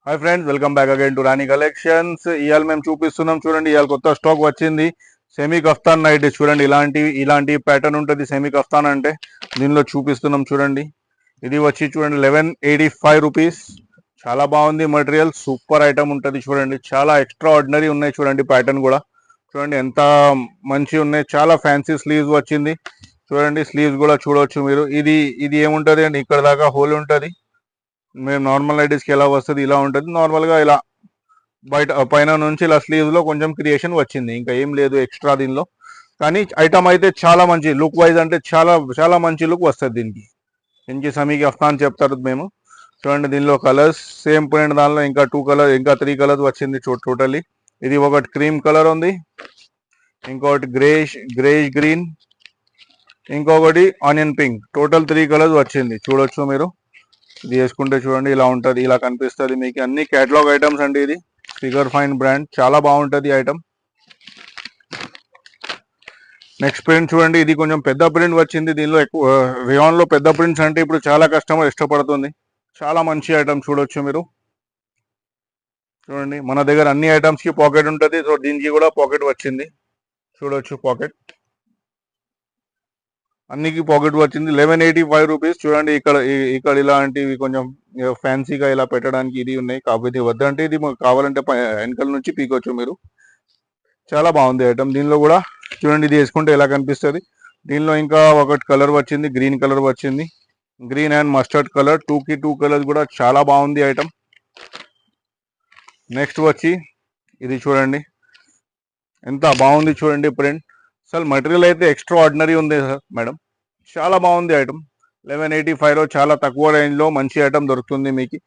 Hi friends, welcome back again to Rani collections. ఇవాళ మేము చూపిస్తున్నాం చూడండి. ఇవాళ కొత్త స్టాక్ వచ్చింది. సెమీ కఫ్తాన్ నైట్ చూడండి. ఇలాంటి ప్యాటర్న్ ఉంటుంది సెమీ కఫ్తాన్ అంటే. దీనిలో చూపిస్తున్నాం చూడండి. ఇది వచ్చి చూడండి 1185 రూపీస్. చాలా బాగుంది మెటీరియల్, సూపర్ ఐటమ్ ఉంటుంది చూడండి. చాలా ఎక్స్ట్రా ఆర్డినరీ ఉన్నాయి చూడండి. ప్యాటర్న్ కూడా చూడండి ఎంత మంచి ఉన్నాయి. చాలా ఫ్యాన్సీ స్లీవ్స్ వచ్చింది చూడండి. స్లీవ్స్ కూడా చూడవచ్చు మీరు. ఇది ఏముంటుంది అండి, ఇక్కడ దాకా హోల్ ఉంటుంది. మేము నార్మల్ నైటీస్కి ఎలా వస్తుంది ఇలా ఉంటుంది. నార్మల్గా ఇలా బయట పైన నుంచి ఇలా స్లీవ్స్లో కొంచెం క్రియేషన్ వచ్చింది, ఇంకా ఏం లేదు ఎక్స్ట్రా దీనిలో. కానీ ఐటమ్ అయితే చాలా మంచి లుక్ వైజ్ అంటే చాలా చాలా మంచి లుక్ వస్తుంది దీనికి. ఇంచి సమీకి అఫ్తాన్ చెప్తారు మేము. చూడండి దీనిలో కలర్స్ సేమ్ ప్రింట్, దానిలో ఇంకా 3 కలర్స్ వచ్చింది టోటల్లీ. ఇది ఒకటి క్రీమ్ కలర్ ఉంది, ఇంకొకటి గ్రేష్ గ్రీన్, ఇంకొకటి ఆనియన్ పింక్. టోటల్ 3 కలర్స్ వచ్చింది చూడొచ్చు మీరు. ఇది వేసుకుంటే చూడండి ఇలా ఉంటుంది, ఇలా కనిపిస్తుంది మీకు. అన్ని కేటలాగ్ ఐటమ్స్ అండి. ఇది ఫిగర్ ఫైన్ బ్రాండ్, చాలా బాగుంటుంది ఐటమ్. నెక్స్ట్ ప్రింట్ చూడండి. ఇది కొంచెం పెద్ద ప్రింట్ వచ్చింది. దీనిలో ఎక్కువ రియాన్లో పెద్ద ప్రింట్స్ అంటే ఇప్పుడు చాలా కస్టమర్ ఇష్టపడుతుంది. చాలా మంచి ఐటమ్ చూడొచ్చు మీరు. చూడండి మన దగ్గర అన్ని ఐటమ్స్కి పాకెట్ ఉంటుంది. సో దీనికి కూడా పాకెట్ వచ్చింది చూడొచ్చు. పాకెట్ అన్నికి పాకెట్ వచ్చింది. 1185 రూపీస్. చూడండి ఇక్కడ ఇలాంటివి కొంచెం ఫ్యాన్సీగా ఇలా పెట్టడానికి ఇది ఉన్నాయి. కాకపోతే వద్దంటే ఇది కావాలంటే వెనకాల నుంచి పీకొచ్చు మీరు. చాలా బాగుంది ఐటమ్. దీనిలో కూడా చూడండి, ఇది వేసుకుంటే ఎలా కనిపిస్తుంది. దీనిలో ఇంకా ఒకటి కలర్ వచ్చింది, గ్రీన్ కలర్ వచ్చింది. Green and mustard colour, 2 colours కూడా చాలా బాగుంది ఐటమ్. నెక్స్ట్ వచ్చి ఇది చూడండి ఎంత బాగుంది చూడండి ప్రింట్. అసలు మెటీరియల్ అయితే ఎక్స్ట్రా ఆర్డినరీ ఉంది మేడం. చాలా బాగుంది ఐటమ్. 1185లో చాలా తక్కువ రేంజ్లో మంచి ఐటమ్ దొరుకుతుంది మీకు.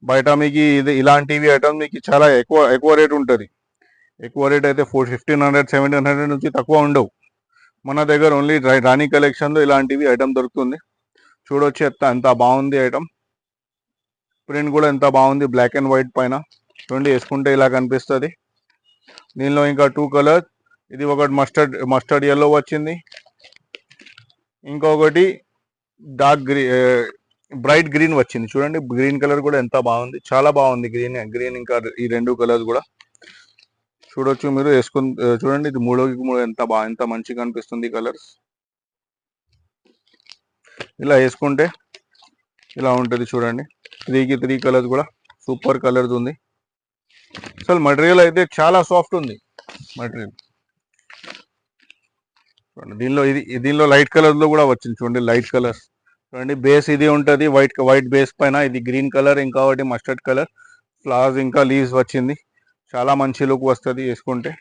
బయట మీకు ఇలాంటివి ఐటమ్ మీకు చాలా ఎక్కువ రేట్ ఉంటుంది. ఎక్కువ రేట్ అయితే 1500 1700 నుంచి తక్కువ ఉండవు. మన దగ్గర ఓన్లీ రాణి కలెక్షన్లో ఇలాంటివి ఐటమ్ దొరుకుతుంది. చూడొచ్చు ఎంత బాగుంది ఐటమ్. ప్రింట్ కూడా ఎంత బాగుంది, బ్లాక్ అండ్ వైట్ పైన. చూడండి వేసుకుంటే ఇలా కనిపిస్తుంది. దీనిలో ఇంకా 2 కలర్స్. ఇది ఒకటి మస్టర్డ్ ఎల్లో వచ్చింది, ఇంకొకటి డార్క్ బ్రైట్ గ్రీన్ వచ్చింది. చూడండి గ్రీన్ కలర్ కూడా ఎంత బాగుంది, చాలా బాగుంది. గ్రీన్ ఇంకా ఈ 2 కలర్స్ కూడా చూడొచ్చు మీరు. వేసుకుని చూడండి, ఇది 3 ఎంత మంచిగా కనిపిస్తుంది కలర్స్. ఇలా వేసుకుంటే ఇలా ఉంటుంది చూడండి. 3 కలర్స్ కూడా సూపర్ కలర్స్ ఉంది. అసలు మెటీరియల్ అయితే చాలా సాఫ్ట్ ఉంది మెటీరియల్. దీనిలో లైట్ కలర్ లో కూడా వచ్చింది చూడండి. లైట్ కలర్ చూడండి. బేస్ ఇది ఉంటుంది వైట్ బేస్ పైన. ఇది గ్రీన్ కలర్, ఇంకొకటి మస్టర్డ్ కలర్. ఫ్లవర్స్ ఇంకా లీవ్స్ వచ్చింది. చాలా మంచి లుక్ వస్తుంది వేసుకుంటే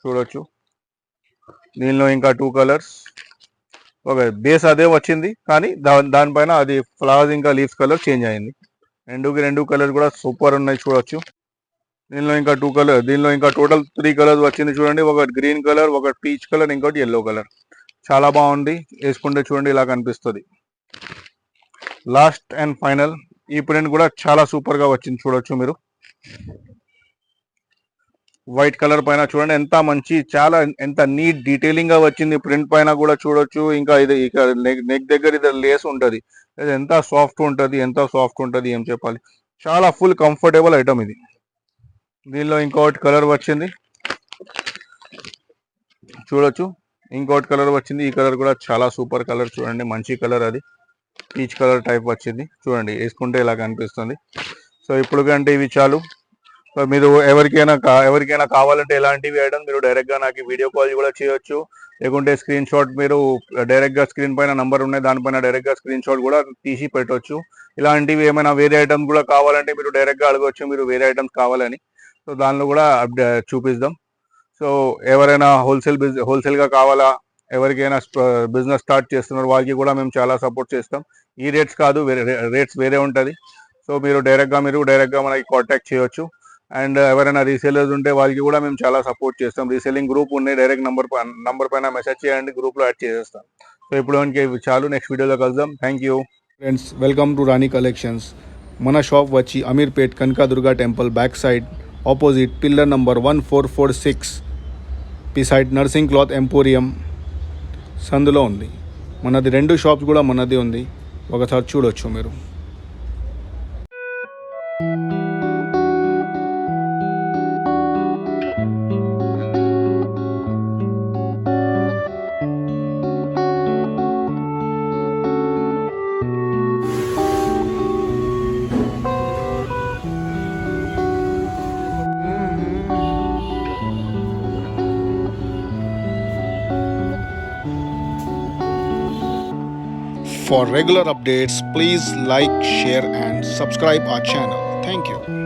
చూడొచ్చు. దీనిలో ఇంకా 2 కలర్స్. ఓకే, బేస్ అదే వచ్చింది కానీ దానిపైన అది ఫ్లవర్స్ ఇంకా లీవ్స్ కలర్ చేంజ్ అయింది. 2 కలర్ కూడా సూపర్ ఉన్నాయి చూడొచ్చు. దీనిలో ఇంకా 2 కలర్. దీనిలో ఇంకా టోటల్ 3 కలర్స్ వచ్చింది చూడండి. ఒకటి గ్రీన్ కలర్, ఒకటి పీచ్ కలర్, ఇంకోటి ఎల్లో కలర్. చాలా బాగుంది వేసుకుంటే చూడండి ఇలా కనిపిస్తుంది. లాస్ట్ అండ్ ఫైనల్ ఈ ప్రింట్ కూడా చాలా సూపర్ గా వచ్చింది చూడొచ్చు మీరు. వైట్ కలర్ పైన చూడండి ఎంత మంచి, చాలా ఎంత నీట్ డీటెయిలింగ్ గా వచ్చింది. ప్రింట్ పైన కూడా చూడొచ్చు. ఇంకా ఇది నెక్ దగ్గర ఇది లేస్ ఉంటుంది. ఎంత సాఫ్ట్ ఉంటుంది ఏం చెప్పాలి. చాలా ఫుల్ కంఫర్టబుల్ ఐటమ్ ఇది. దీనిలో ఇంకొకటి కలర్ వచ్చింది చూడొచ్చు. ఇంకోటి కలర్ వచ్చింది. ఈ కలర్ కూడా చాలా సూపర్ కలర్ చూడండి, మంచి కలర్. అది పీచ్ కలర్ టైప్ వచ్చింది చూడండి. వేసుకుంటే ఇలా కనిపిస్తుంది. సో ఇప్పుడు కంటే ఇవి చాలు. సో మీరు ఎవరికైనా కావాలంటే ఎలాంటివి ఐటమ్ మీరు డైరెక్ట్గా నాకు వీడియో కాల్ కూడా చేయొచ్చు. లేకుంటే స్క్రీన్ షాట్ మీరు డైరెక్ట్గా స్క్రీన్ పైన నంబర్ ఉన్నాయి, దానిపైన డైరెక్ట్గా స్క్రీన్ షాట్ కూడా తీసి పెట్టవచ్చు. ఇలాంటివి ఏమైనా వేరే ఐటమ్స్ కూడా కావాలంటే మీరు డైరెక్ట్గా అడగవచ్చు, మీరు వేరే ఐటమ్స్ కావాలని. సో దానిలో కూడా చూపిద్దాం. సో ఎవరైనా హోల్సేల్గా కావాలా, ఎవరికైనా బిజినెస్ స్టార్ట్ చేస్తున్నారు వాళ్ళకి కూడా మేము చాలా సపోర్ట్ చేస్తాం. ఈ రేట్స్ కాదు, రేట్స్ వేరే ఉంటుంది. సో మీరు డైరెక్ట్గా మనకి కాంటాక్ట్ చేయొచ్చు. అండ్ ఎవరైనా రీసేలర్స్ ఉంటే వాళ్ళకి కూడా మేము చాలా సపోర్ట్ చేస్తాం. రీసేలింగ్ గ్రూప్ ఉన్నాయి, డైరెక్ట్ నంబర్ పైన మెసేజ్ చేయండి, గ్రూప్లో యాడ్ చేసేస్తాం. సో ఇప్పుడు చాలు, నెక్స్ట్ వీడియోలో కలుద్దాం. Thank you friends. Welcome to Rani collections. మన షాప్ వచ్చి Ameerpet Kanakadurga temple back side opposite pillar number 1446 beside nursing cloth emporium సందులో ఉంది. మనది 2 షాప్స్ కూడా మనది ఉంది, ఒకసారి చూడొచ్చు మీరు. For regular updates, please like, share, and subscribe our channel. Thank you.